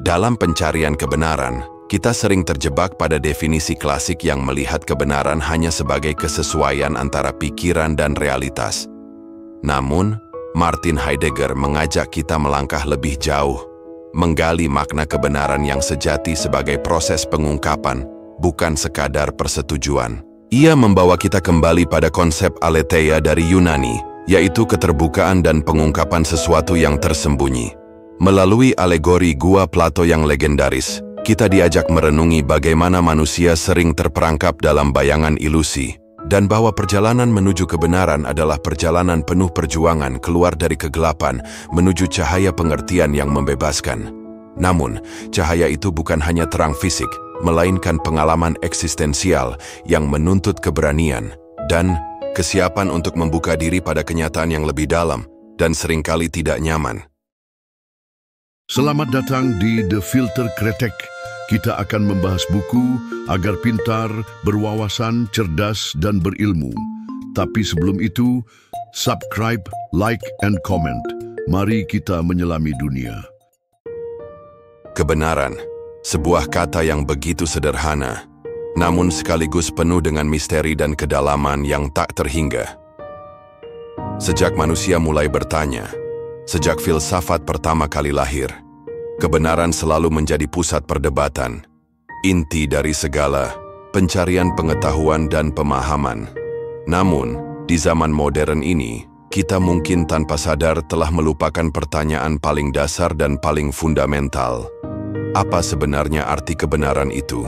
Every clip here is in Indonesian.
Dalam pencarian kebenaran, kita sering terjebak pada definisi klasik yang melihat kebenaran hanya sebagai kesesuaian antara pikiran dan realitas. Namun, Martin Heidegger mengajak kita melangkah lebih jauh, menggali makna kebenaran yang sejati sebagai proses pengungkapan, bukan sekadar persetujuan. Ia membawa kita kembali pada konsep aletheia dari Yunani, yaitu keterbukaan dan pengungkapan sesuatu yang tersembunyi. Melalui alegori Gua Plato yang legendaris, kita diajak merenungi bagaimana manusia sering terperangkap dalam bayangan ilusi, dan bahwa perjalanan menuju kebenaran adalah perjalanan penuh perjuangan keluar dari kegelapan menuju cahaya pengertian yang membebaskan. Namun, cahaya itu bukan hanya terang fisik, melainkan pengalaman eksistensial yang menuntut keberanian dan kesiapan untuk membuka diri pada kenyataan yang lebih dalam dan seringkali tidak nyaman. Selamat datang di The Filter Kretek. Kita akan membahas buku agar pintar, berwawasan, cerdas, dan berilmu. Tapi sebelum itu, subscribe, like, and comment. Mari kita menyelami dunia. Kebenaran, sebuah kata yang begitu sederhana, namun sekaligus penuh dengan misteri dan kedalaman yang tak terhingga. Sejak manusia mulai bertanya, sejak filsafat pertama kali lahir, kebenaran selalu menjadi pusat perdebatan, inti dari segala pencarian pengetahuan dan pemahaman. Namun, di zaman modern ini, kita mungkin tanpa sadar telah melupakan pertanyaan paling dasar dan paling fundamental. Apa sebenarnya arti kebenaran itu?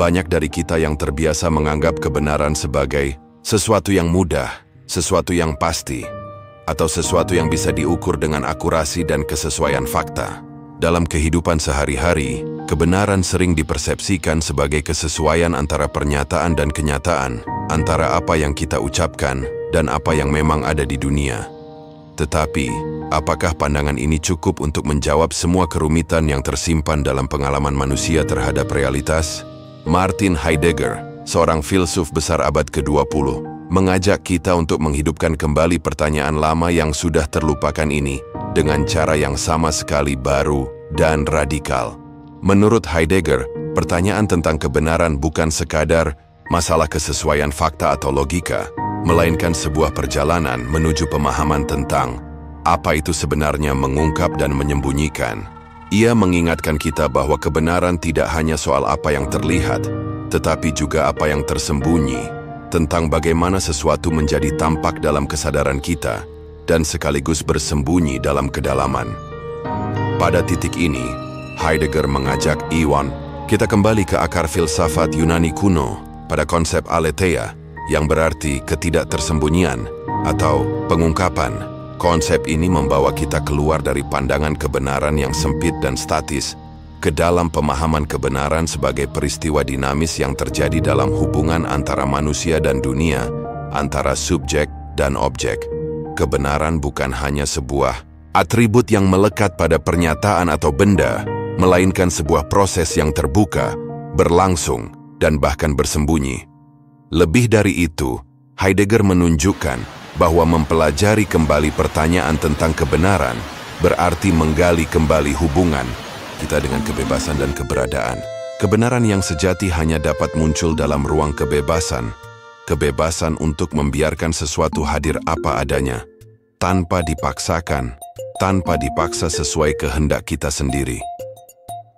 Banyak dari kita yang terbiasa menganggap kebenaran sebagai sesuatu yang mudah, sesuatu yang pasti, atau sesuatu yang bisa diukur dengan akurasi dan kesesuaian fakta. Dalam kehidupan sehari-hari, kebenaran sering dipersepsikan sebagai kesesuaian antara pernyataan dan kenyataan, antara apa yang kita ucapkan dan apa yang memang ada di dunia. Tetapi, apakah pandangan ini cukup untuk menjawab semua kerumitan yang tersimpan dalam pengalaman manusia terhadap realitas? Martin Heidegger, seorang filsuf besar abad ke-20, mengajak kita untuk menghidupkan kembali pertanyaan lama yang sudah terlupakan ini dengan cara yang sama sekali baru dan radikal. Menurut Heidegger, pertanyaan tentang kebenaran bukan sekadar masalah kesesuaian fakta atau logika, melainkan sebuah perjalanan menuju pemahaman tentang apa itu sebenarnya mengungkap dan menyembunyikan. Ia mengingatkan kita bahwa kebenaran tidak hanya soal apa yang terlihat, tetapi juga apa yang tersembunyi, tentang bagaimana sesuatu menjadi tampak dalam kesadaran kita, dan sekaligus bersembunyi dalam kedalaman. Pada titik ini, Heidegger mengajak kita kembali ke akar filsafat Yunani kuno pada konsep aletheia, yang berarti ketidaktersembunyian atau pengungkapan. Konsep ini membawa kita keluar dari pandangan kebenaran yang sempit dan statis ke dalam pemahaman kebenaran sebagai peristiwa dinamis yang terjadi dalam hubungan antara manusia dan dunia, antara subjek dan objek. Kebenaran bukan hanya sebuah atribut yang melekat pada pernyataan atau benda, melainkan sebuah proses yang terbuka, berlangsung, dan bahkan bersembunyi. Lebih dari itu, Heidegger menunjukkan bahwa mempelajari kembali pertanyaan tentang kebenaran berarti menggali kembali hubungan kita dengan kebebasan dan keberadaan. Kebenaran yang sejati hanya dapat muncul dalam ruang kebebasan. Kebebasan untuk membiarkan sesuatu hadir apa adanya, tanpa dipaksakan, tanpa dipaksa sesuai kehendak kita sendiri.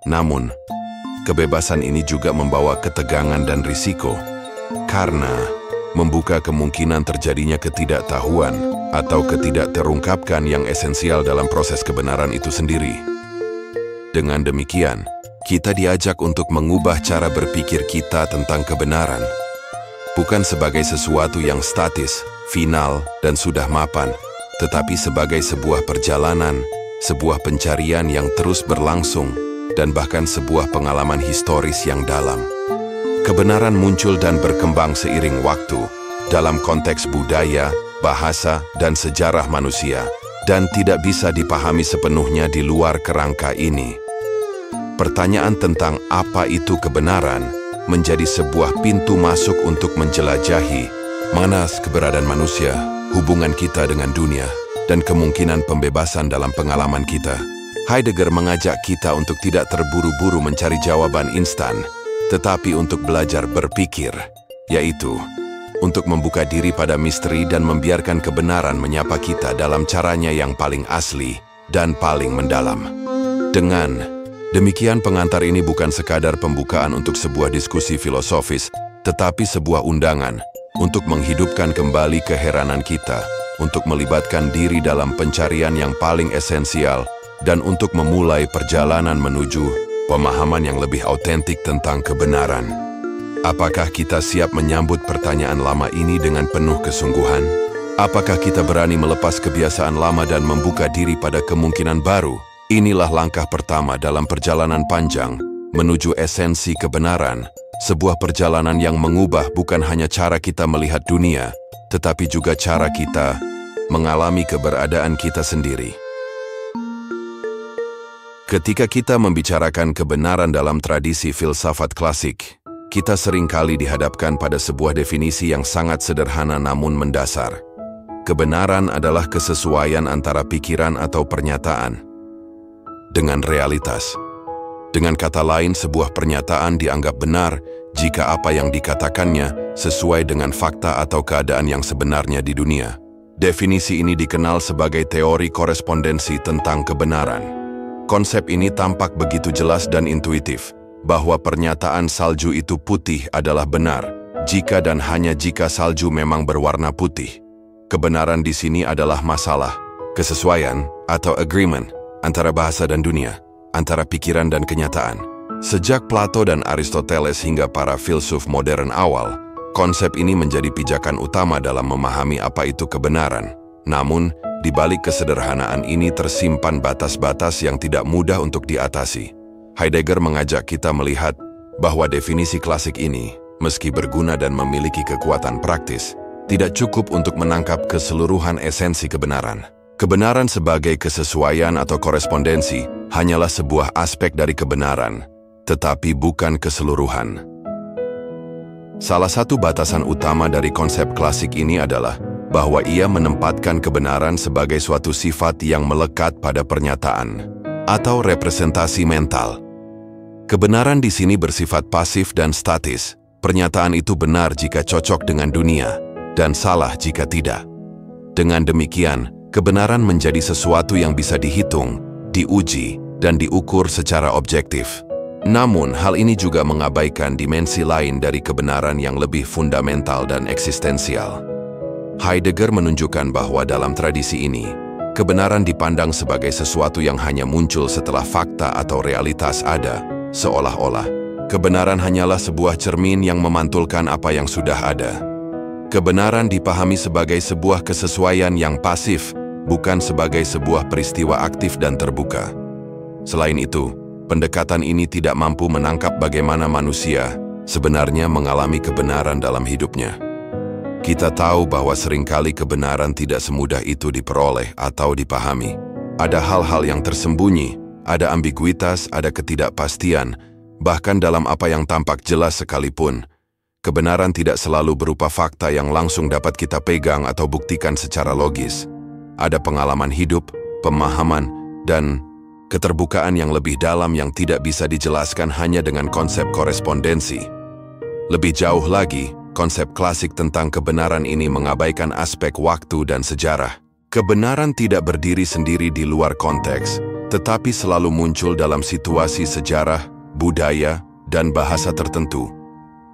Namun, kebebasan ini juga membawa ketegangan dan risiko, karena membuka kemungkinan terjadinya ketidaktahuan atau ketidakterungkapkan yang esensial dalam proses kebenaran itu sendiri. Dengan demikian, kita diajak untuk mengubah cara berpikir kita tentang kebenaran, bukan sebagai sesuatu yang statis, final, dan sudah mapan, tetapi sebagai sebuah perjalanan, sebuah pencarian yang terus berlangsung, dan bahkan sebuah pengalaman historis yang dalam. Kebenaran muncul dan berkembang seiring waktu dalam konteks budaya, bahasa, dan sejarah manusia, dan tidak bisa dipahami sepenuhnya di luar kerangka ini. Pertanyaan tentang apa itu kebenaran menjadi sebuah pintu masuk untuk menjelajahi mana keberadaan manusia, hubungan kita dengan dunia, dan kemungkinan pembebasan dalam pengalaman kita. Heidegger mengajak kita untuk tidak terburu-buru mencari jawaban instan, tetapi untuk belajar berpikir, yaitu untuk membuka diri pada misteri dan membiarkan kebenaran menyapa kita dalam caranya yang paling asli dan paling mendalam. Dengan demikian, pengantar ini bukan sekadar pembukaan untuk sebuah diskusi filosofis, tetapi sebuah undangan untuk menghidupkan kembali keheranan kita, untuk melibatkan diri dalam pencarian yang paling esensial, dan untuk memulai perjalanan menuju pemahaman yang lebih autentik tentang kebenaran. Apakah kita siap menyambut pertanyaan lama ini dengan penuh kesungguhan? Apakah kita berani melepas kebiasaan lama dan membuka diri pada kemungkinan baru? Inilah langkah pertama dalam perjalanan panjang menuju esensi kebenaran, sebuah perjalanan yang mengubah bukan hanya cara kita melihat dunia, tetapi juga cara kita mengalami keberadaan kita sendiri. Ketika kita membicarakan kebenaran dalam tradisi filsafat klasik, kita seringkali dihadapkan pada sebuah definisi yang sangat sederhana namun mendasar. Kebenaran adalah kesesuaian antara pikiran atau pernyataan dengan realitas. Dengan kata lain, sebuah pernyataan dianggap benar jika apa yang dikatakannya sesuai dengan fakta atau keadaan yang sebenarnya di dunia. Definisi ini dikenal sebagai teori korespondensi tentang kebenaran. Konsep ini tampak begitu jelas dan intuitif, bahwa pernyataan salju itu putih adalah benar, jika dan hanya jika salju memang berwarna putih. Kebenaran di sini adalah masalah, kesesuaian, atau agreement, antara bahasa dan dunia, antara pikiran dan kenyataan. Sejak Plato dan Aristoteles hingga para filsuf modern awal, konsep ini menjadi pijakan utama dalam memahami apa itu kebenaran. Namun, di balik kesederhanaan ini tersimpan batas-batas yang tidak mudah untuk diatasi. Heidegger mengajak kita melihat bahwa definisi klasik ini, meski berguna dan memiliki kekuatan praktis, tidak cukup untuk menangkap keseluruhan esensi kebenaran. Kebenaran sebagai kesesuaian atau korespondensi hanyalah sebuah aspek dari kebenaran, tetapi bukan keseluruhan. Salah satu batasan utama dari konsep klasik ini adalah bahwa ia menempatkan kebenaran sebagai suatu sifat yang melekat pada pernyataan atau representasi mental. Kebenaran di sini bersifat pasif dan statis. Pernyataan itu benar jika cocok dengan dunia dan salah jika tidak. Dengan demikian, kebenaran menjadi sesuatu yang bisa dihitung, diuji, dan diukur secara objektif. Namun, hal ini juga mengabaikan dimensi lain dari kebenaran yang lebih fundamental dan eksistensial. Heidegger menunjukkan bahwa dalam tradisi ini, kebenaran dipandang sebagai sesuatu yang hanya muncul setelah fakta atau realitas ada, seolah-olah kebenaran hanyalah sebuah cermin yang memantulkan apa yang sudah ada. Kebenaran dipahami sebagai sebuah kesesuaian yang pasif, bukan sebagai sebuah peristiwa aktif dan terbuka. Selain itu, pendekatan ini tidak mampu menangkap bagaimana manusia sebenarnya mengalami kebenaran dalam hidupnya. Kita tahu bahwa seringkali kebenaran tidak semudah itu diperoleh atau dipahami. Ada hal-hal yang tersembunyi, ada ambiguitas, ada ketidakpastian, bahkan dalam apa yang tampak jelas sekalipun. Kebenaran tidak selalu berupa fakta yang langsung dapat kita pegang atau buktikan secara logis. Ada pengalaman hidup, pemahaman, dan keterbukaan yang lebih dalam yang tidak bisa dijelaskan hanya dengan konsep korespondensi. Lebih jauh lagi, konsep klasik tentang kebenaran ini mengabaikan aspek waktu dan sejarah. Kebenaran tidak berdiri sendiri di luar konteks, tetapi selalu muncul dalam situasi sejarah, budaya, dan bahasa tertentu.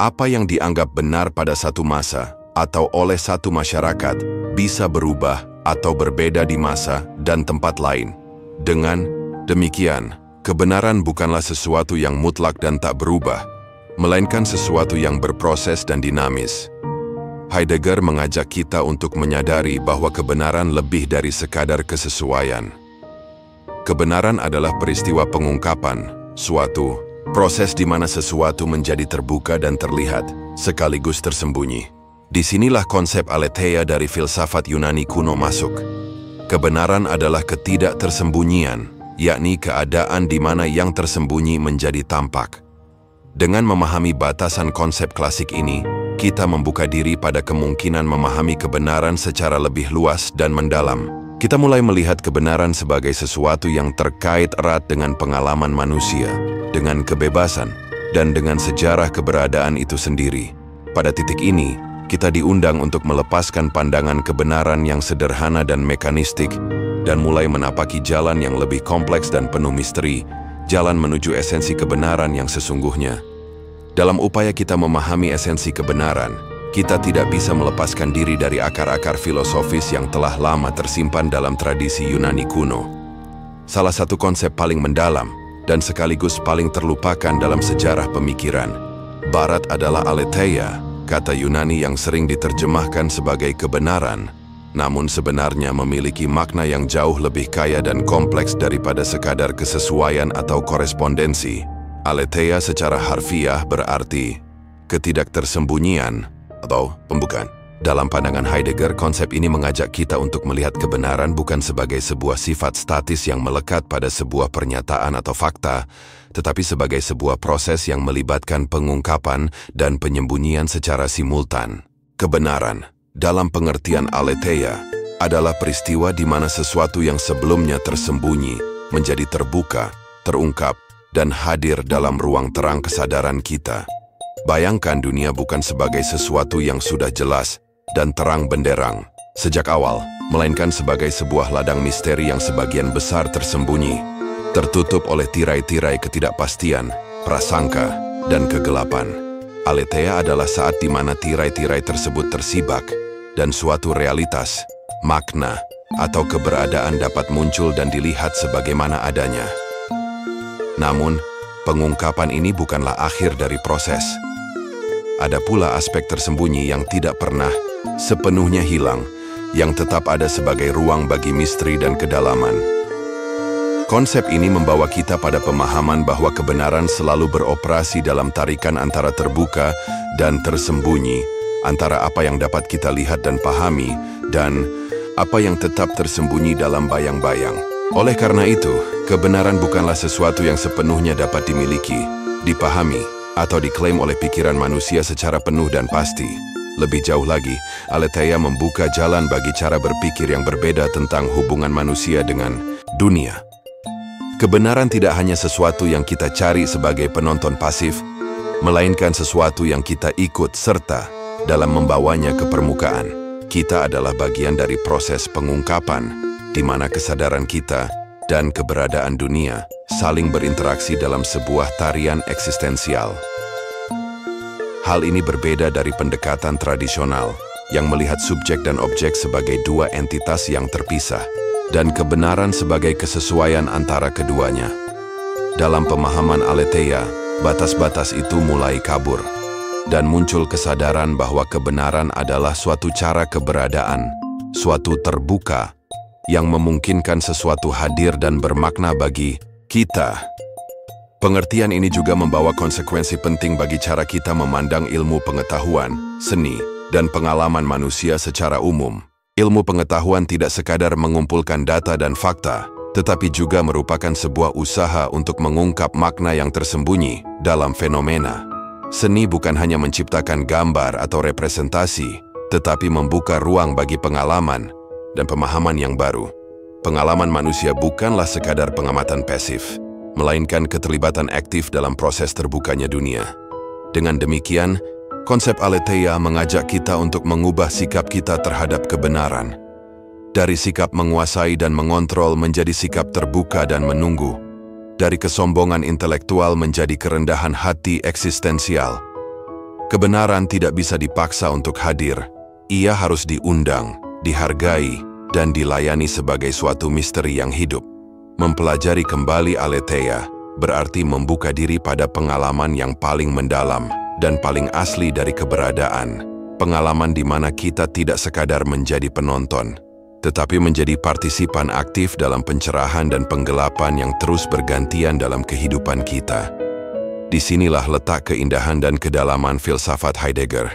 Apa yang dianggap benar pada satu masa atau oleh satu masyarakat bisa berubah atau berbeda di masa dan tempat lain. Dengan demikian, kebenaran bukanlah sesuatu yang mutlak dan tak berubah, melainkan sesuatu yang berproses dan dinamis. Heidegger mengajak kita untuk menyadari bahwa kebenaran lebih dari sekadar kesesuaian. Kebenaran adalah peristiwa pengungkapan, suatu proses di mana sesuatu menjadi terbuka dan terlihat, sekaligus tersembunyi. Disinilah konsep aletheia dari filsafat Yunani kuno masuk. Kebenaran adalah ketidaktersembunyian, yakni keadaan di mana yang tersembunyi menjadi tampak. Dengan memahami batasan konsep klasik ini, kita membuka diri pada kemungkinan memahami kebenaran secara lebih luas dan mendalam. Kita mulai melihat kebenaran sebagai sesuatu yang terkait erat dengan pengalaman manusia, dengan kebebasan, dan dengan sejarah keberadaan itu sendiri. Pada titik ini, kita diundang untuk melepaskan pandangan kebenaran yang sederhana dan mekanistik, dan mulai menapaki jalan yang lebih kompleks dan penuh misteri, jalan menuju esensi kebenaran yang sesungguhnya. Dalam upaya kita memahami esensi kebenaran, kita tidak bisa melepaskan diri dari akar-akar filosofis yang telah lama tersimpan dalam tradisi Yunani kuno. Salah satu konsep paling mendalam dan sekaligus paling terlupakan dalam sejarah pemikiran Barat adalah aletheia, kata Yunani yang sering diterjemahkan sebagai kebenaran, namun sebenarnya memiliki makna yang jauh lebih kaya dan kompleks daripada sekadar kesesuaian atau korespondensi. Aletheia secara harfiah berarti ketidaktersembunyian atau pembukaan. Dalam pandangan Heidegger, konsep ini mengajak kita untuk melihat kebenaran bukan sebagai sebuah sifat statis yang melekat pada sebuah pernyataan atau fakta, tetapi sebagai sebuah proses yang melibatkan pengungkapan dan penyembunyian secara simultan. Kebenaran, dalam pengertian aletheia, adalah peristiwa di mana sesuatu yang sebelumnya tersembunyi menjadi terbuka, terungkap, dan hadir dalam ruang terang kesadaran kita. Bayangkan dunia bukan sebagai sesuatu yang sudah jelas dan terang benderang sejak awal, melainkan sebagai sebuah ladang misteri yang sebagian besar tersembunyi, tertutup oleh tirai-tirai ketidakpastian, prasangka, dan kegelapan. Aletheia adalah saat di mana tirai-tirai tersebut tersibak, dan suatu realitas, makna, atau keberadaan dapat muncul dan dilihat sebagaimana adanya. Namun, pengungkapan ini bukanlah akhir dari proses. Ada pula aspek tersembunyi yang tidak pernah sepenuhnya hilang, yang tetap ada sebagai ruang bagi misteri dan kedalaman. Konsep ini membawa kita pada pemahaman bahwa kebenaran selalu beroperasi dalam tarikan antara terbuka dan tersembunyi, antara apa yang dapat kita lihat dan pahami, dan apa yang tetap tersembunyi dalam bayang-bayang. Oleh karena itu, kebenaran bukanlah sesuatu yang sepenuhnya dapat dimiliki, dipahami, atau diklaim oleh pikiran manusia secara penuh dan pasti. Lebih jauh lagi, aletheia membuka jalan bagi cara berpikir yang berbeda tentang hubungan manusia dengan dunia. Kebenaran tidak hanya sesuatu yang kita cari sebagai penonton pasif, melainkan sesuatu yang kita ikut serta dalam membawanya ke permukaan. Kita adalah bagian dari proses pengungkapan, di mana kesadaran kita dan keberadaan dunia saling berinteraksi dalam sebuah tarian eksistensial. Hal ini berbeda dari pendekatan tradisional yang melihat subjek dan objek sebagai dua entitas yang terpisah, dan kebenaran sebagai kesesuaian antara keduanya. Dalam pemahaman aletheia, batas-batas itu mulai kabur, dan muncul kesadaran bahwa kebenaran adalah suatu cara keberadaan, suatu terbuka, yang memungkinkan sesuatu hadir dan bermakna bagi kita. Pengertian ini juga membawa konsekuensi penting bagi cara kita memandang ilmu pengetahuan, seni, dan pengalaman manusia secara umum. Ilmu pengetahuan tidak sekadar mengumpulkan data dan fakta, tetapi juga merupakan sebuah usaha untuk mengungkap makna yang tersembunyi dalam fenomena. Seni bukan hanya menciptakan gambar atau representasi, tetapi membuka ruang bagi pengalaman dan pemahaman yang baru. Pengalaman manusia bukanlah sekadar pengamatan pasif, melainkan keterlibatan aktif dalam proses terbukanya dunia. Dengan demikian, konsep aletheia mengajak kita untuk mengubah sikap kita terhadap kebenaran. Dari sikap menguasai dan mengontrol menjadi sikap terbuka dan menunggu. Dari kesombongan intelektual menjadi kerendahan hati eksistensial. Kebenaran tidak bisa dipaksa untuk hadir. Ia harus diundang, dihargai, dan dilayani sebagai suatu misteri yang hidup. Mempelajari kembali aletheia berarti membuka diri pada pengalaman yang paling mendalam dan paling asli dari keberadaan. Pengalaman di mana kita tidak sekadar menjadi penonton, tetapi menjadi partisipan aktif dalam pencerahan dan penggelapan yang terus bergantian dalam kehidupan kita. Disinilah letak keindahan dan kedalaman filsafat Heidegger.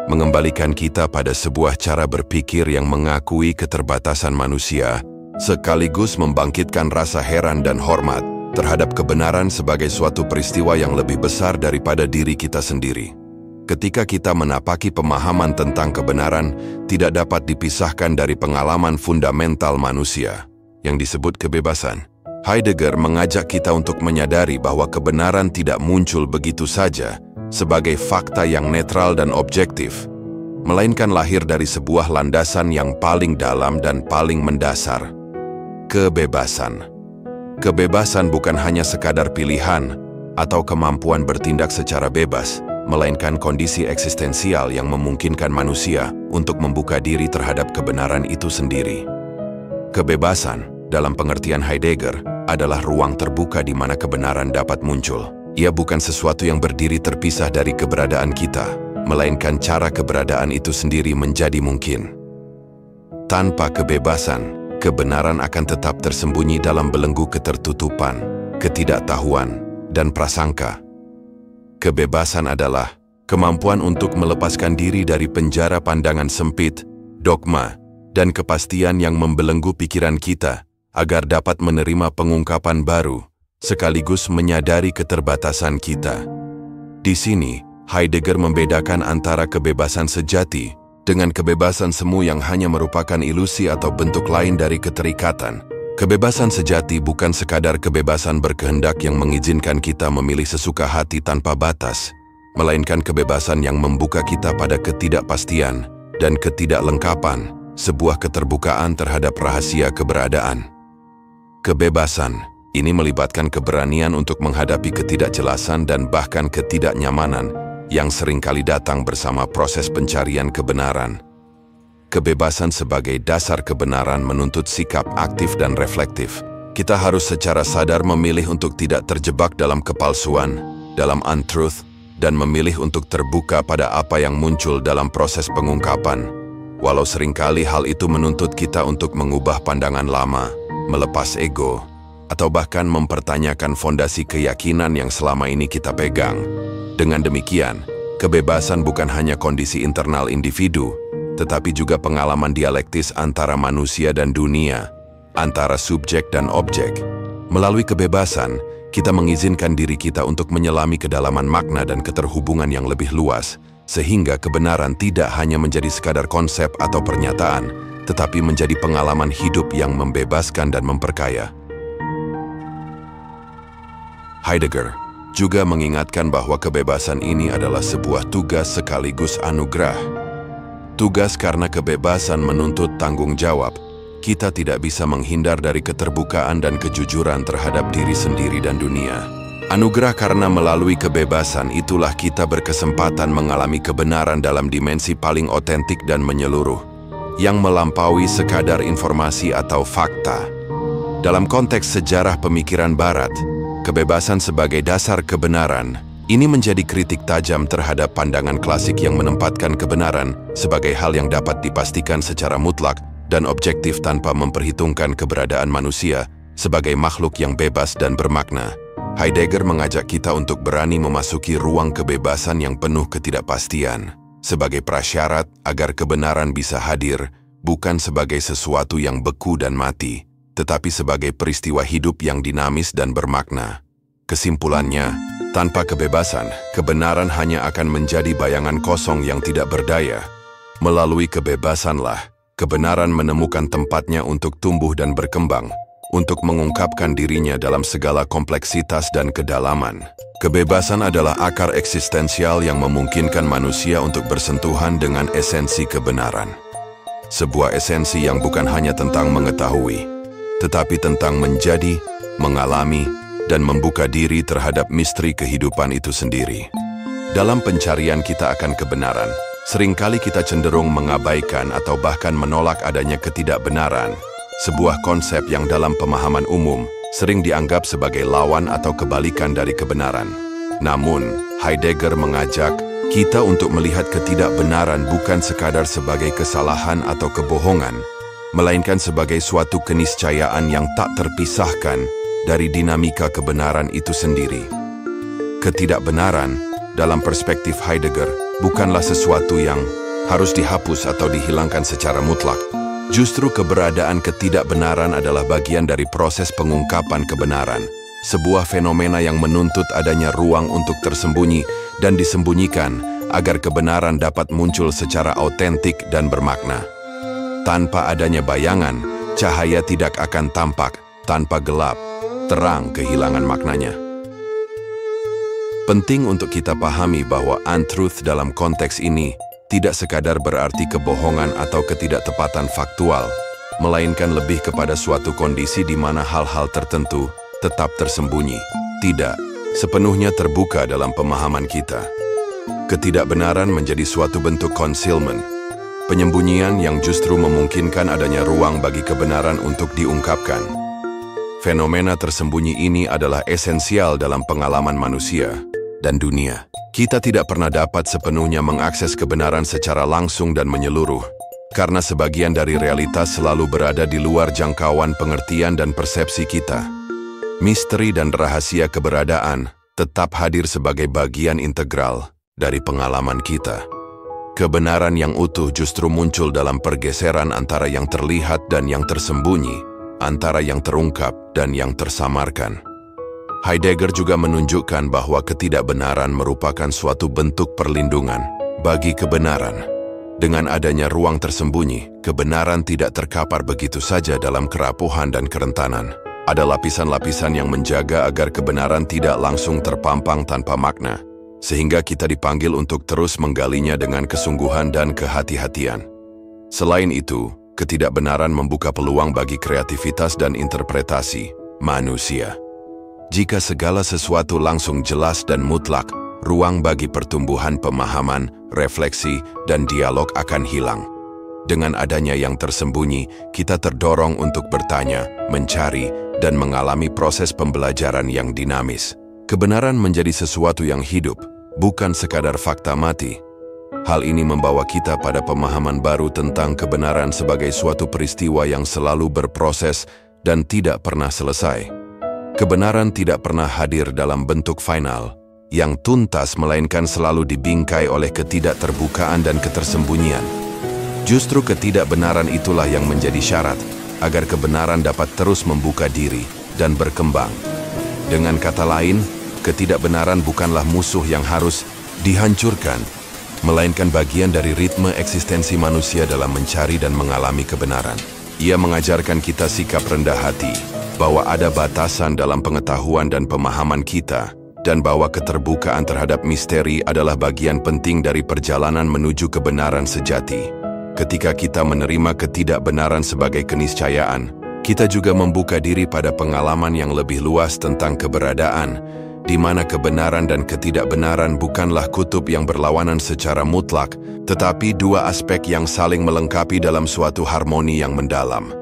Mengembalikan kita pada sebuah cara berpikir yang mengakui keterbatasan manusia, sekaligus membangkitkan rasa heran dan hormat terhadap kebenaran sebagai suatu peristiwa yang lebih besar daripada diri kita sendiri. Ketika kita menapaki pemahaman tentang kebenaran, tidak dapat dipisahkan dari pengalaman fundamental manusia, yang disebut kebebasan. Heidegger mengajak kita untuk menyadari bahwa kebenaran tidak muncul begitu saja sebagai fakta yang netral dan objektif, melainkan lahir dari sebuah landasan yang paling dalam dan paling mendasar. Kebebasan. Kebebasan bukan hanya sekadar pilihan atau kemampuan bertindak secara bebas, melainkan kondisi eksistensial yang memungkinkan manusia untuk membuka diri terhadap kebenaran itu sendiri. Kebebasan, dalam pengertian Heidegger, adalah ruang terbuka di mana kebenaran dapat muncul. Ia bukan sesuatu yang berdiri terpisah dari keberadaan kita, melainkan cara keberadaan itu sendiri menjadi mungkin. Tanpa kebebasan, kebenaran akan tetap tersembunyi dalam belenggu ketertutupan, ketidaktahuan, dan prasangka. Kebebasan adalah kemampuan untuk melepaskan diri dari penjara pandangan sempit, dogma, dan kepastian yang membelenggu pikiran kita agar dapat menerima pengungkapan baru, sekaligus menyadari keterbatasan kita. Di sini, Heidegger membedakan antara kebebasan sejati dengan kebebasan semu yang hanya merupakan ilusi atau bentuk lain dari keterikatan. Kebebasan sejati bukan sekadar kebebasan berkehendak yang mengizinkan kita memilih sesuka hati tanpa batas, melainkan kebebasan yang membuka kita pada ketidakpastian dan ketidaklengkapan, sebuah keterbukaan terhadap rahasia keberadaan. Kebebasan ini melibatkan keberanian untuk menghadapi ketidakjelasan dan bahkan ketidaknyamanan yang seringkali datang bersama proses pencarian kebenaran. Kebebasan sebagai dasar kebenaran menuntut sikap aktif dan reflektif. Kita harus secara sadar memilih untuk tidak terjebak dalam kepalsuan, dalam untruth, dan memilih untuk terbuka pada apa yang muncul dalam proses pengungkapan. Walau seringkali hal itu menuntut kita untuk mengubah pandangan lama, melepas ego, atau bahkan mempertanyakan fondasi keyakinan yang selama ini kita pegang. Dengan demikian, kebebasan bukan hanya kondisi internal individu, tetapi juga pengalaman dialektis antara manusia dan dunia, antara subjek dan objek. Melalui kebebasan, kita mengizinkan diri kita untuk menyelami kedalaman makna dan keterhubungan yang lebih luas, sehingga kebenaran tidak hanya menjadi sekadar konsep atau pernyataan, tetapi menjadi pengalaman hidup yang membebaskan dan memperkaya. Heidegger juga mengingatkan bahwa kebebasan ini adalah sebuah tugas sekaligus anugerah. Tugas karena kebebasan menuntut tanggung jawab. Kita tidak bisa menghindar dari keterbukaan dan kejujuran terhadap diri sendiri dan dunia. Anugerah karena melalui kebebasan itulah kita berkesempatan mengalami kebenaran dalam dimensi paling otentik dan menyeluruh, yang melampaui sekadar informasi atau fakta. Dalam konteks sejarah pemikiran Barat, kebebasan sebagai dasar kebenaran ini menjadi kritik tajam terhadap pandangan klasik yang menempatkan kebenaran sebagai hal yang dapat dipastikan secara mutlak dan objektif tanpa memperhitungkan keberadaan manusia sebagai makhluk yang bebas dan bermakna. Heidegger mengajak kita untuk berani memasuki ruang kebebasan yang penuh ketidakpastian sebagai prasyarat agar kebenaran bisa hadir bukan sebagai sesuatu yang beku dan mati, tetapi sebagai peristiwa hidup yang dinamis dan bermakna. Kesimpulannya, tanpa kebebasan, kebenaran hanya akan menjadi bayangan kosong yang tidak berdaya. Melalui kebebasanlah, kebenaran menemukan tempatnya untuk tumbuh dan berkembang, untuk mengungkapkan dirinya dalam segala kompleksitas dan kedalaman. Kebebasan adalah akar eksistensial yang memungkinkan manusia untuk bersentuhan dengan esensi kebenaran. Sebuah esensi yang bukan hanya tentang mengetahui, tetapi tentang menjadi, mengalami, dan membuka diri terhadap misteri kehidupan itu sendiri. Dalam pencarian kita akan kebenaran, seringkali kita cenderung mengabaikan atau bahkan menolak adanya ketidakbenaran, sebuah konsep yang dalam pemahaman umum sering dianggap sebagai lawan atau kebalikan dari kebenaran. Namun, Heidegger mengajak kita untuk melihat ketidakbenaran bukan sekadar sebagai kesalahan atau kebohongan, melainkan sebagai suatu keniscayaan yang tak terpisahkan dari dinamika kebenaran itu sendiri. Ketidakbenaran, dalam perspektif Heidegger, bukanlah sesuatu yang harus dihapus atau dihilangkan secara mutlak. Justru keberadaan ketidakbenaran adalah bagian dari proses pengungkapan kebenaran, sebuah fenomena yang menuntut adanya ruang untuk tersembunyi dan disembunyikan agar kebenaran dapat muncul secara autentik dan bermakna. Tanpa adanya bayangan, cahaya tidak akan tampak. Tanpa gelap, terang kehilangan maknanya. Penting untuk kita pahami bahwa untruth dalam konteks ini tidak sekadar berarti kebohongan atau ketidaktepatan faktual, melainkan lebih kepada suatu kondisi di mana hal-hal tertentu tetap tersembunyi, tidak sepenuhnya terbuka dalam pemahaman kita. Ketidakbenaran menjadi suatu bentuk concealment, penyembunyian yang justru memungkinkan adanya ruang bagi kebenaran untuk diungkapkan. Fenomena tersembunyi ini adalah esensial dalam pengalaman manusia dan dunia. Kita tidak pernah dapat sepenuhnya mengakses kebenaran secara langsung dan menyeluruh, karena sebagian dari realitas selalu berada di luar jangkauan pengertian dan persepsi kita. Misteri dan rahasia keberadaan tetap hadir sebagai bagian integral dari pengalaman kita. Kebenaran yang utuh justru muncul dalam pergeseran antara yang terlihat dan yang tersembunyi, antara yang terungkap dan yang tersamarkan. Heidegger juga menunjukkan bahwa ketidakbenaran merupakan suatu bentuk perlindungan bagi kebenaran. Dengan adanya ruang tersembunyi, kebenaran tidak terkapar begitu saja dalam kerapuhan dan kerentanan. Ada lapisan-lapisan yang menjaga agar kebenaran tidak langsung terpampang tanpa makna, sehingga kita dipanggil untuk terus menggalinya dengan kesungguhan dan kehati-hatian. Selain itu, ketidakbenaran membuka peluang bagi kreativitas dan interpretasi manusia. Jika segala sesuatu langsung jelas dan mutlak, ruang bagi pertumbuhan pemahaman, refleksi, dan dialog akan hilang. Dengan adanya yang tersembunyi, kita terdorong untuk bertanya, mencari, dan mengalami proses pembelajaran yang dinamis. Kebenaran menjadi sesuatu yang hidup, bukan sekadar fakta mati. Hal ini membawa kita pada pemahaman baru tentang kebenaran sebagai suatu peristiwa yang selalu berproses dan tidak pernah selesai. Kebenaran tidak pernah hadir dalam bentuk final, yang tuntas melainkan selalu dibingkai oleh ketidakterbukaan dan ketersembunyian. Justru ketidakbenaran itulah yang menjadi syarat agar kebenaran dapat terus membuka diri dan berkembang. Dengan kata lain, ketidakbenaran bukanlah musuh yang harus dihancurkan, melainkan bagian dari ritme eksistensi manusia dalam mencari dan mengalami kebenaran. Ia mengajarkan kita sikap rendah hati, bahwa ada batasan dalam pengetahuan dan pemahaman kita, dan bahwa keterbukaan terhadap misteri adalah bagian penting dari perjalanan menuju kebenaran sejati. Ketika kita menerima ketidakbenaran sebagai keniscayaan, kita juga membuka diri pada pengalaman yang lebih luas tentang keberadaan, di mana kebenaran dan ketidakbenaran bukanlah kutub yang berlawanan secara mutlak, tetapi dua aspek yang saling melengkapi dalam suatu harmoni yang mendalam.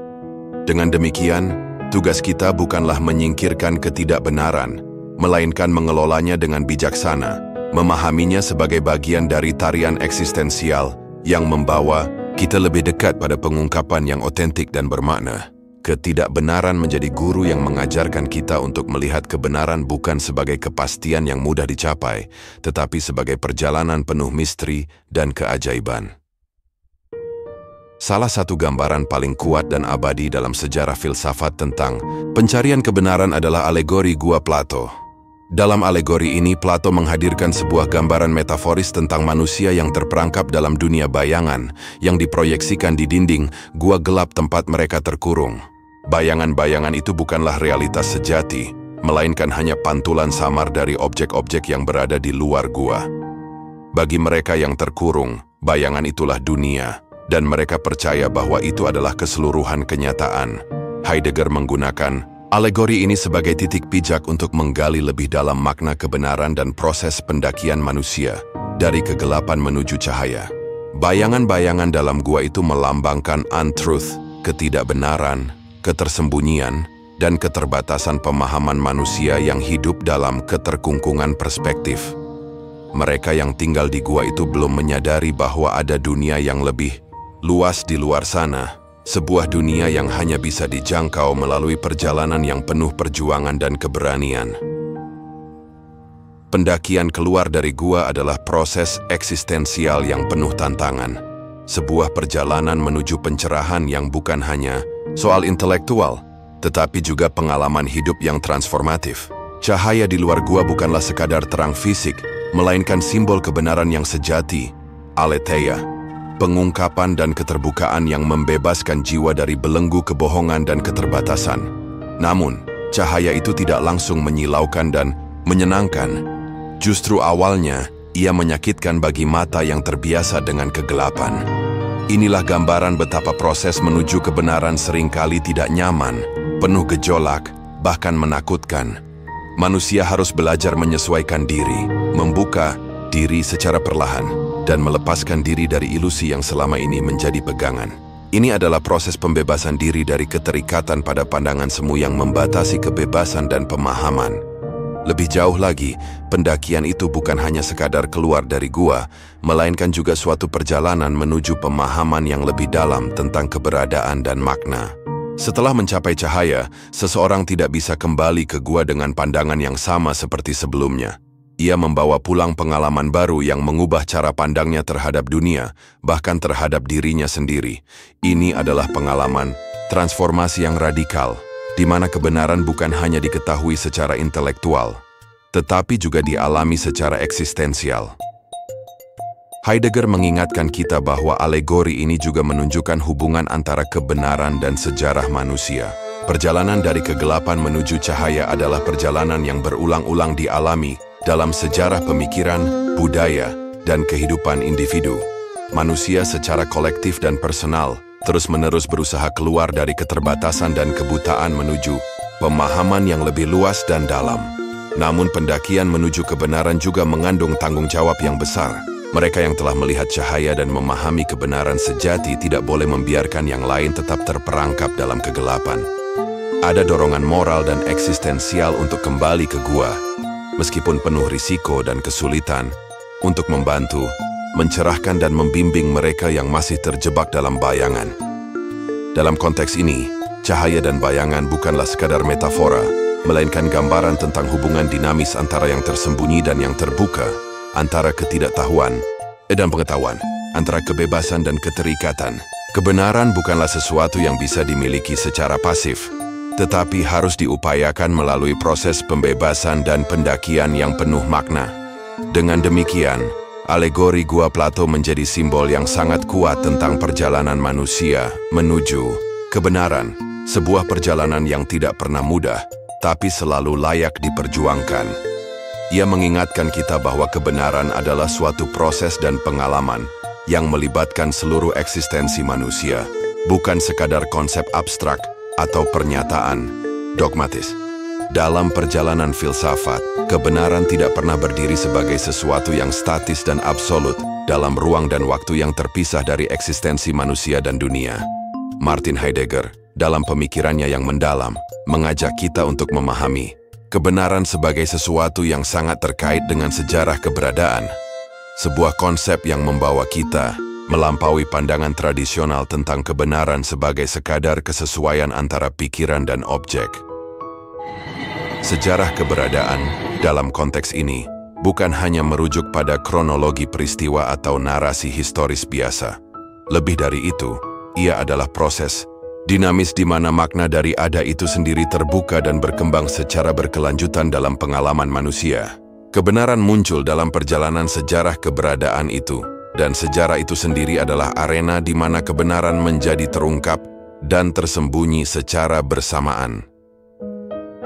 Dengan demikian, tugas kita bukanlah menyingkirkan ketidakbenaran, melainkan mengelolanya dengan bijaksana, memahaminya sebagai bagian dari tarian eksistensial yang membawa kita lebih dekat pada pengungkapan yang otentik dan bermakna. Ketidakbenaran menjadi guru yang mengajarkan kita untuk melihat kebenaran bukan sebagai kepastian yang mudah dicapai, tetapi sebagai perjalanan penuh misteri dan keajaiban. Salah satu gambaran paling kuat dan abadi dalam sejarah filsafat tentang pencarian kebenaran adalah alegori Gua Plato. Dalam alegori ini, Plato menghadirkan sebuah gambaran metaforis tentang manusia yang terperangkap dalam dunia bayangan yang diproyeksikan di dinding gua gelap tempat mereka terkurung. Bayangan-bayangan itu bukanlah realitas sejati, melainkan hanya pantulan samar dari objek-objek yang berada di luar gua. Bagi mereka yang terkurung, bayangan itulah dunia, dan mereka percaya bahwa itu adalah keseluruhan kenyataan. Heidegger menggunakan alegori ini sebagai titik pijak untuk menggali lebih dalam makna kebenaran dan proses pendakian manusia dari kegelapan menuju cahaya. Bayangan-bayangan dalam gua itu melambangkan untruth, ketidakbenaran, ketersembunyian, dan keterbatasan pemahaman manusia yang hidup dalam keterkungkungan perspektif. Mereka yang tinggal di gua itu belum menyadari bahwa ada dunia yang lebih luas di luar sana, sebuah dunia yang hanya bisa dijangkau melalui perjalanan yang penuh perjuangan dan keberanian. Pendakian keluar dari gua adalah proses eksistensial yang penuh tantangan, sebuah perjalanan menuju pencerahan yang bukan hanya soal intelektual, tetapi juga pengalaman hidup yang transformatif. Cahaya di luar gua bukanlah sekadar terang fisik, melainkan simbol kebenaran yang sejati, aletheia, pengungkapan dan keterbukaan yang membebaskan jiwa dari belenggu kebohongan dan keterbatasan. Namun, cahaya itu tidak langsung menyilaukan dan menyenangkan. Justru awalnya, ia menyakitkan bagi mata yang terbiasa dengan kegelapan. Inilah gambaran betapa proses menuju kebenaran seringkali tidak nyaman, penuh gejolak, bahkan menakutkan. Manusia harus belajar menyesuaikan diri, membuka diri secara perlahan, dan melepaskan diri dari ilusi yang selama ini menjadi pegangan. Ini adalah proses pembebasan diri dari keterikatan pada pandangan semu yang membatasi kebebasan dan pemahaman. Lebih jauh lagi, pendakian itu bukan hanya sekadar keluar dari gua, melainkan juga suatu perjalanan menuju pemahaman yang lebih dalam tentang keberadaan dan makna. Setelah mencapai cahaya, seseorang tidak bisa kembali ke gua dengan pandangan yang sama seperti sebelumnya. Ia membawa pulang pengalaman baru yang mengubah cara pandangnya terhadap dunia, bahkan terhadap dirinya sendiri. Ini adalah pengalaman transformasi yang radikal, di mana kebenaran bukan hanya diketahui secara intelektual, tetapi juga dialami secara eksistensial. Heidegger mengingatkan kita bahwa alegori ini juga menunjukkan hubungan antara kebenaran dan sejarah manusia. Perjalanan dari kegelapan menuju cahaya adalah perjalanan yang berulang-ulang dialami dalam sejarah pemikiran, budaya, dan kehidupan individu. Manusia secara kolektif dan personal terus-menerus berusaha keluar dari keterbatasan dan kebutaan menuju pemahaman yang lebih luas dan dalam. Namun pendakian menuju kebenaran juga mengandung tanggung jawab yang besar. Mereka yang telah melihat cahaya dan memahami kebenaran sejati tidak boleh membiarkan yang lain tetap terperangkap dalam kegelapan. Ada dorongan moral dan eksistensial untuk kembali ke gua, meskipun penuh risiko dan kesulitan, untuk membantu, mencerahkan dan membimbing mereka yang masih terjebak dalam bayangan. Dalam konteks ini, cahaya dan bayangan bukanlah sekadar metafora, melainkan gambaran tentang hubungan dinamis antara yang tersembunyi dan yang terbuka, antara ketidaktahuan dan pengetahuan, antara kebebasan dan keterikatan. Kebenaran bukanlah sesuatu yang bisa dimiliki secara pasif, tetapi harus diupayakan melalui proses pembebasan dan pendakian yang penuh makna. Dengan demikian, alegori Gua Plato menjadi simbol yang sangat kuat tentang perjalanan manusia menuju kebenaran, sebuah perjalanan yang tidak pernah mudah, tapi selalu layak diperjuangkan. Ia mengingatkan kita bahwa kebenaran adalah suatu proses dan pengalaman yang melibatkan seluruh eksistensi manusia, bukan sekadar konsep abstrak atau pernyataan dogmatis. Dalam perjalanan filsafat, kebenaran tidak pernah berdiri sebagai sesuatu yang statis dan absolut dalam ruang dan waktu yang terpisah dari eksistensi manusia dan dunia. Martin Heidegger, dalam pemikirannya yang mendalam, mengajak kita untuk memahami kebenaran sebagai sesuatu yang sangat terkait dengan sejarah keberadaan, sebuah konsep yang membawa kita melampaui pandangan tradisional tentang kebenaran sebagai sekadar kesesuaian antara pikiran dan objek. Sejarah keberadaan, dalam konteks ini, bukan hanya merujuk pada kronologi peristiwa atau narasi historis biasa. Lebih dari itu, ia adalah proses dinamis di mana makna dari ada itu sendiri terbuka dan berkembang secara berkelanjutan dalam pengalaman manusia. Kebenaran muncul dalam perjalanan sejarah keberadaan itu, dan sejarah itu sendiri adalah arena di mana kebenaran menjadi terungkap dan tersembunyi secara bersamaan.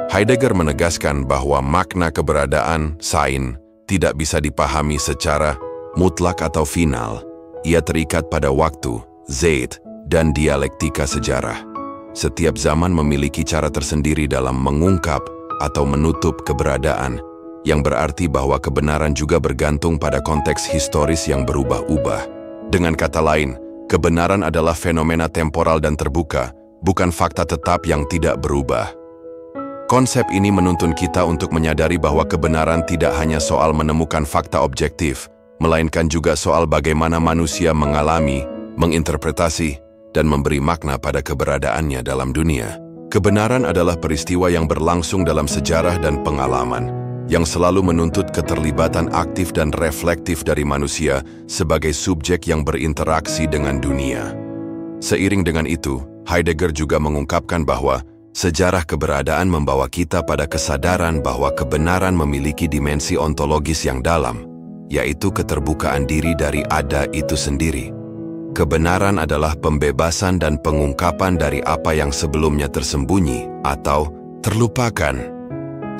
Heidegger menegaskan bahwa makna keberadaan, Sein, tidak bisa dipahami secara mutlak atau final. Ia terikat pada waktu, Zeit, dan dialektika sejarah. Setiap zaman memiliki cara tersendiri dalam mengungkap atau menutup keberadaan, yang berarti bahwa kebenaran juga bergantung pada konteks historis yang berubah-ubah. Dengan kata lain, kebenaran adalah fenomena temporal dan terbuka, bukan fakta tetap yang tidak berubah. Konsep ini menuntun kita untuk menyadari bahwa kebenaran tidak hanya soal menemukan fakta objektif, melainkan juga soal bagaimana manusia mengalami, menginterpretasi, dan memberi makna pada keberadaannya dalam dunia. Kebenaran adalah peristiwa yang berlangsung dalam sejarah dan pengalaman, yang selalu menuntut keterlibatan aktif dan reflektif dari manusia sebagai subjek yang berinteraksi dengan dunia. Seiring dengan itu, Heidegger juga mengungkapkan bahwa sejarah keberadaan membawa kita pada kesadaran bahwa kebenaran memiliki dimensi ontologis yang dalam, yaitu keterbukaan diri dari ada itu sendiri. Kebenaran adalah pembebasan dan pengungkapan dari apa yang sebelumnya tersembunyi atau terlupakan.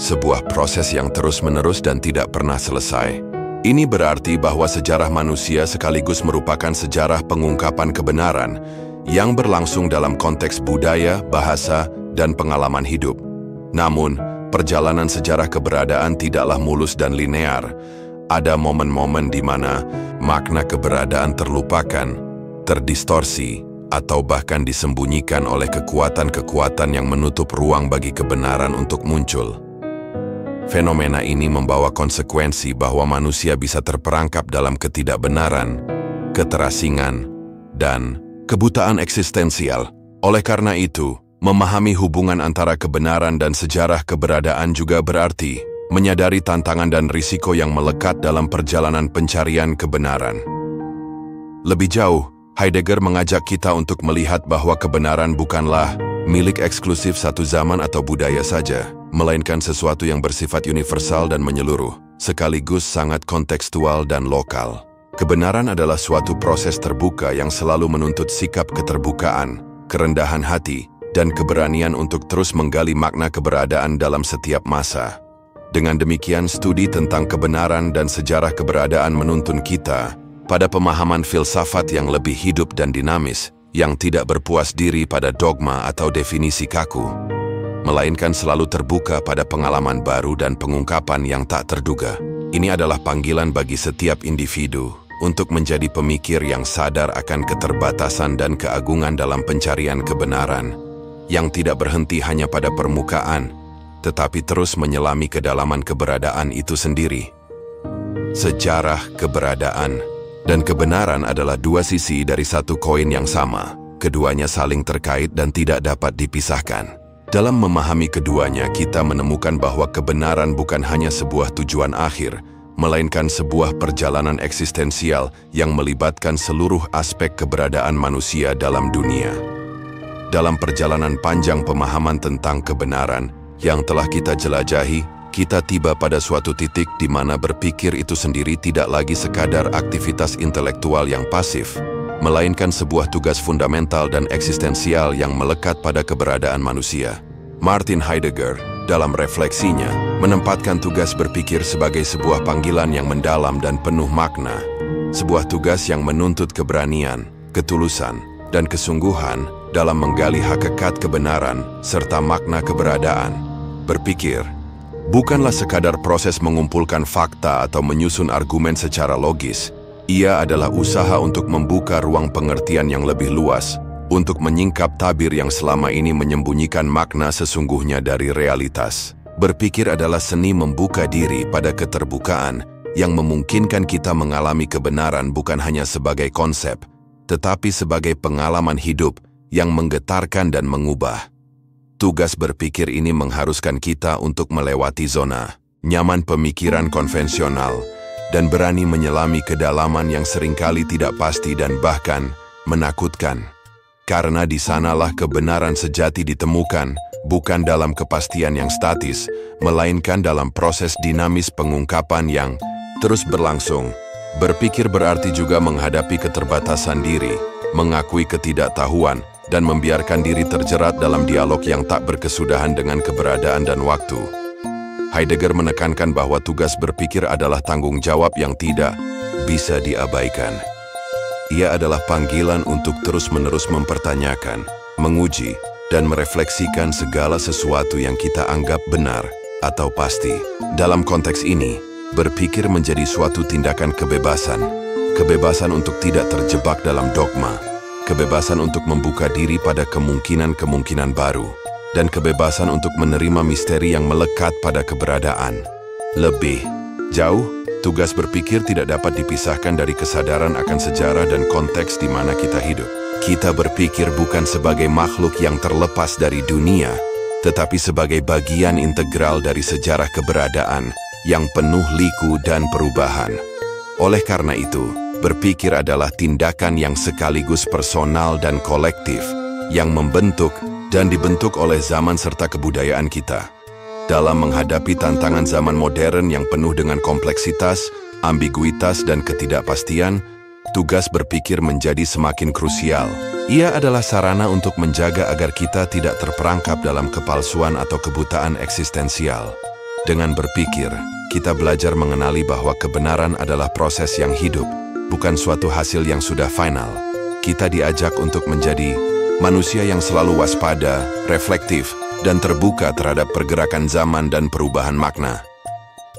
Sebuah proses yang terus-menerus dan tidak pernah selesai. Ini berarti bahwa sejarah manusia sekaligus merupakan sejarah pengungkapan kebenaran yang berlangsung dalam konteks budaya, bahasa, dan pengalaman hidup. Namun, perjalanan sejarah keberadaan tidaklah mulus dan linear. Ada momen-momen di mana makna keberadaan terlupakan, terdistorsi, atau bahkan disembunyikan oleh kekuatan-kekuatan yang menutup ruang bagi kebenaran untuk muncul. Fenomena ini membawa konsekuensi bahwa manusia bisa terperangkap dalam ketidakbenaran, keterasingan, dan kebutaan eksistensial. Oleh karena itu, memahami hubungan antara kebenaran dan sejarah keberadaan juga berarti menyadari tantangan dan risiko yang melekat dalam perjalanan pencarian kebenaran. Lebih jauh, Heidegger mengajak kita untuk melihat bahwa kebenaran bukanlah milik eksklusif satu zaman atau budaya saja, melainkan sesuatu yang bersifat universal dan menyeluruh, sekaligus sangat kontekstual dan lokal. Kebenaran adalah suatu proses terbuka yang selalu menuntut sikap keterbukaan, kerendahan hati, dan keberanian untuk terus menggali makna keberadaan dalam setiap masa. Dengan demikian, studi tentang kebenaran dan sejarah keberadaan menuntun kita pada pemahaman filsafat yang lebih hidup dan dinamis, yang tidak berpuas diri pada dogma atau definisi kaku, melainkan selalu terbuka pada pengalaman baru dan pengungkapan yang tak terduga. Ini adalah panggilan bagi setiap individu untuk menjadi pemikir yang sadar akan keterbatasan dan keagungan dalam pencarian kebenaran, yang tidak berhenti hanya pada permukaan, tetapi terus menyelami kedalaman keberadaan itu sendiri. Sejarah keberadaan dan kebenaran adalah dua sisi dari satu koin yang sama. Keduanya saling terkait dan tidak dapat dipisahkan. Dalam memahami keduanya, kita menemukan bahwa kebenaran bukan hanya sebuah tujuan akhir, melainkan sebuah perjalanan eksistensial yang melibatkan seluruh aspek keberadaan manusia dalam dunia. Dalam perjalanan panjang pemahaman tentang kebenaran yang telah kita jelajahi, kita tiba pada suatu titik di mana berpikir itu sendiri tidak lagi sekadar aktivitas intelektual yang pasif, melainkan sebuah tugas fundamental dan eksistensial yang melekat pada keberadaan manusia. Martin Heidegger, dalam refleksinya, menempatkan tugas berpikir sebagai sebuah panggilan yang mendalam dan penuh makna, sebuah tugas yang menuntut keberanian, ketulusan, dan kesungguhan dalam menggali hakikat kebenaran serta makna keberadaan. Berpikir bukanlah sekadar proses mengumpulkan fakta atau menyusun argumen secara logis. Ia adalah usaha untuk membuka ruang pengertian yang lebih luas, untuk menyingkap tabir yang selama ini menyembunyikan makna sesungguhnya dari realitas. Berpikir adalah seni membuka diri pada keterbukaan yang memungkinkan kita mengalami kebenaran bukan hanya sebagai konsep, tetapi sebagai pengalaman hidup yang menggetarkan dan mengubah. Tugas berpikir ini mengharuskan kita untuk melewati zona nyaman pemikiran konvensional dan berani menyelami kedalaman yang seringkali tidak pasti dan bahkan menakutkan. Karena di sanalah kebenaran sejati ditemukan, bukan dalam kepastian yang statis, melainkan dalam proses dinamis pengungkapan yang terus berlangsung. Berpikir berarti juga menghadapi keterbatasan diri, mengakui ketidaktahuan, dan membiarkan diri terjerat dalam dialog yang tak berkesudahan dengan keberadaan dan waktu. Heidegger menekankan bahwa tugas berpikir adalah tanggung jawab yang tidak bisa diabaikan. Ia adalah panggilan untuk terus-menerus mempertanyakan, menguji, dan merefleksikan segala sesuatu yang kita anggap benar atau pasti. Dalam konteks ini, berpikir menjadi suatu tindakan kebebasan. Kebebasan untuk tidak terjebak dalam dogma, kebebasan untuk membuka diri pada kemungkinan-kemungkinan baru, dan kebebasan untuk menerima misteri yang melekat pada keberadaan. Lebih jauh, tugas berpikir tidak dapat dipisahkan dari kesadaran akan sejarah dan konteks di mana kita hidup. Kita berpikir bukan sebagai makhluk yang terlepas dari dunia, tetapi sebagai bagian integral dari sejarah keberadaan yang penuh liku dan perubahan. Oleh karena itu, berpikir adalah tindakan yang sekaligus personal dan kolektif, yang membentuk dan dibentuk oleh zaman serta kebudayaan kita. Dalam menghadapi tantangan zaman modern yang penuh dengan kompleksitas, ambiguitas dan ketidakpastian, tugas berpikir menjadi semakin krusial. Ia adalah sarana untuk menjaga agar kita tidak terperangkap dalam kepalsuan atau kebutaan eksistensial. Dengan berpikir, kita belajar mengenali bahwa kebenaran adalah proses yang hidup, bukan suatu hasil yang sudah final. Kita diajak untuk menjadi manusia yang selalu waspada, reflektif, dan terbuka terhadap pergerakan zaman dan perubahan makna.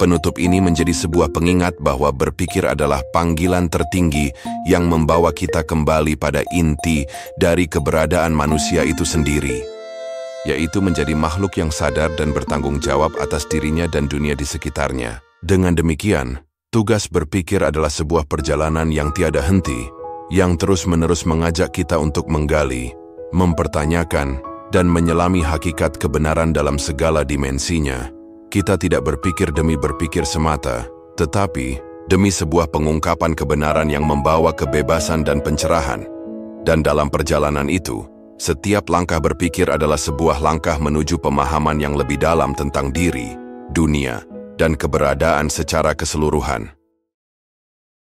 Penutup ini menjadi sebuah pengingat bahwa berpikir adalah panggilan tertinggi yang membawa kita kembali pada inti dari keberadaan manusia itu sendiri, yaitu menjadi makhluk yang sadar dan bertanggung jawab atas dirinya dan dunia di sekitarnya. Dengan demikian, tugas berpikir adalah sebuah perjalanan yang tiada henti, yang terus-menerus mengajak kita untuk menggali, mempertanyakan, dan menyelami hakikat kebenaran dalam segala dimensinya. Kita tidak berpikir demi berpikir semata, tetapi demi sebuah pengungkapan kebenaran yang membawa kebebasan dan pencerahan. Dan dalam perjalanan itu, setiap langkah berpikir adalah sebuah langkah menuju pemahaman yang lebih dalam tentang diri, dunia, dan keberadaan secara keseluruhan.